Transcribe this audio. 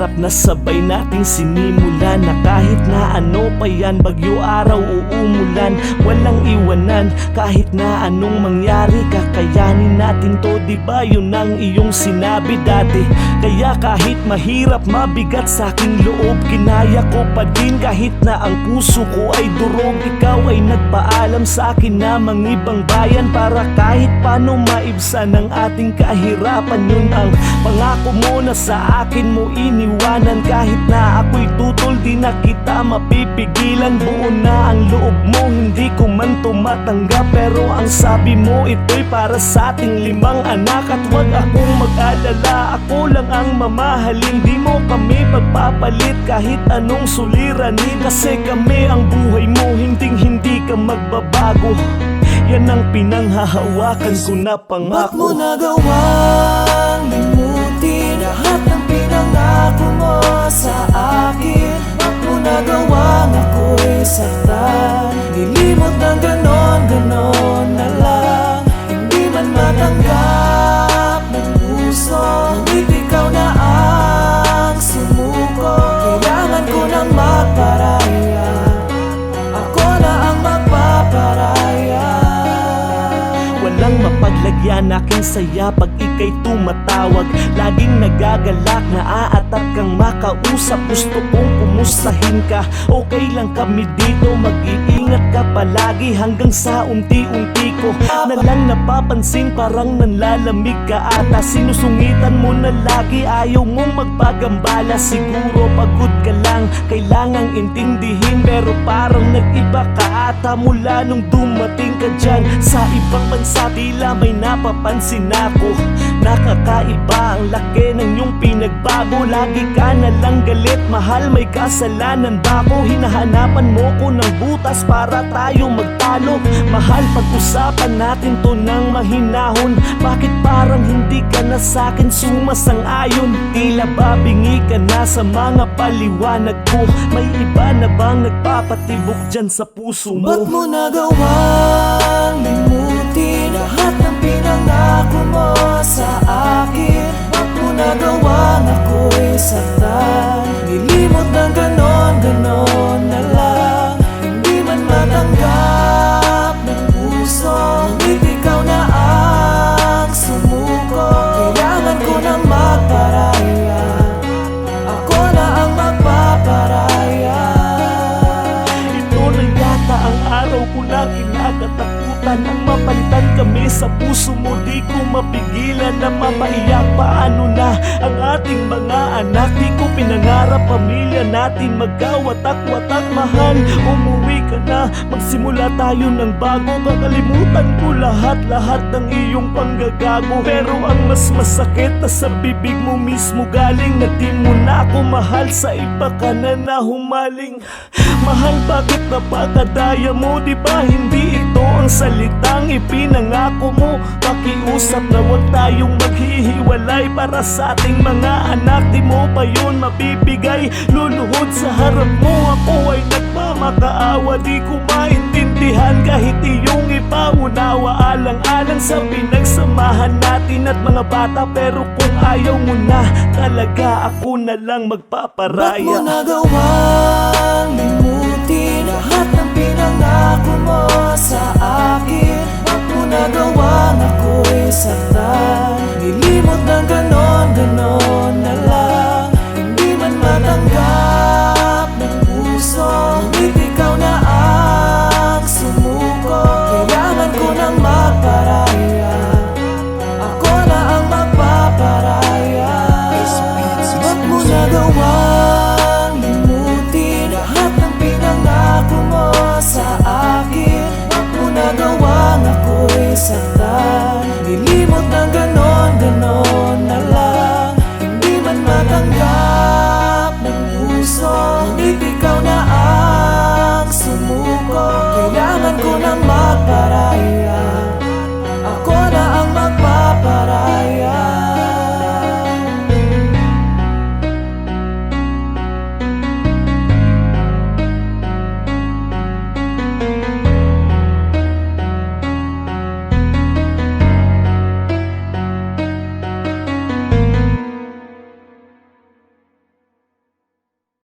pangarap na sabay nating sinimulan, na kahit na ano pa yan, bagyo, araw o umulan, walang iwanan. Kahit na anong mangyari, kakayanin natin to, diba yun ang iyong sinabi dati? Kaya kahit mahirap, mabigat sa aking loob, kinaya ko pa din kahit na ang puso ko ay durog. Ikaw ay nagpaalam sa akin na mangibang bayan, para kahit paano maibsan ang ating kahirapan. Yun ang pangako mo na sa akin mo iniwanan. Kahit na ako'y tutol, di na kita mapipigilan. Buo na ang loob mo, hindi ko man tumatanggap, pero ang sabi mo, ito'y para sa ating 5 anak. At huwag akong mag-alala, ako lang ang mamahalin. Di mo kami pagpapalit kahit anong suliranin, kasi kami ang buhay mo, hindi ka magbabago. Yan ang pinanghahawakan ko na pangako. Ba't mo nagawang limutin lahat ng pinangako mo sa akin? Ba't mo nagawang ako'y saktan? Nilimot ng ganon na lang, hindi man matanggap ng puso. Ngunit ikaw na ang sumuko, kailangan ko nang magparaya, ako na ang magpaparaya. Walang mapaglagyan aking saya pag ika'y tumatawag. Laging nagagalak, naaatat kang makausap. Gusto kong kumustahin ka, okay lang kami dito. Mag-iingat ka palagi hanggang sa unti-unti ko na lang napapansin, parang nanlalamig ka ata. Sinusungitan mo na lagi, ayaw mong magpagambala. Siguro pagod ka lang, kailangang intindihin, pero parang nag-iba ka ata mula nung dumating ka dyan sa ibang bansa. Tila may napapansin ako, nakakaiba ang laki ng iyong pinagbago. Lagi ka na lang galit, mahal, may kasalanan ba ako? Hinahanapan mo ko ng butas para tayo magtalo. Mahal, pag-usapan natin to ng mahinahon. Bakit parang hindi ka na sa'kin sumasang-ayon? Tila ba bingi ka na sa mga paliwanag ko? May iba na bang nagpapatibok dyan sa puso mo? Ba't mo nagawang limutin lahat ng pinangako mo sa akin? Ba't mo nagawang ako'y saktan? Nilimot ng ganon na lang, hindi man matanggap ng puso. Ngunit ikaw na ang sumuko, kailangan ko nang magparaya, ako na ang magpaparaya. Ito na yata ang araw ko na kinakatakutan, ang mapalitan kami sa puso mo. Di ko mapigilan na mapaiyak. Paano na ang ating mga anak? Di ko pinangarap pamilya natin magkawatak-watak. Mahal, umuwi ka na, magsimula tayo ng bago. Kakalimutan ko lahat ng iyong panggagago. Pero ang mas masakit na sa bibig mo mismo galing, na di mo na ako mahal, sa iba ka na humaling. Mahal, bakit napakadaya mo? Di ba hindi ito ang salitang ipinangako mo? Pakiusap na huwag tayong maghihiwalay, para sa ating mga anak. Di mo pa yun mabibigay, luluhod sa harap mo. Ako ay nagmamakaawa, di ko maintindihan kahit iyong ipaunawa. Alang-alang sa pinagsamahan natin at mga bata, pero kung ayaw mo na talaga, ako na lang magpaparaya. Ba't mo nagawang limutin lahat ng pinangako mo sa akin? Ba't mo nagawang ako'y saktan? Nilimot ng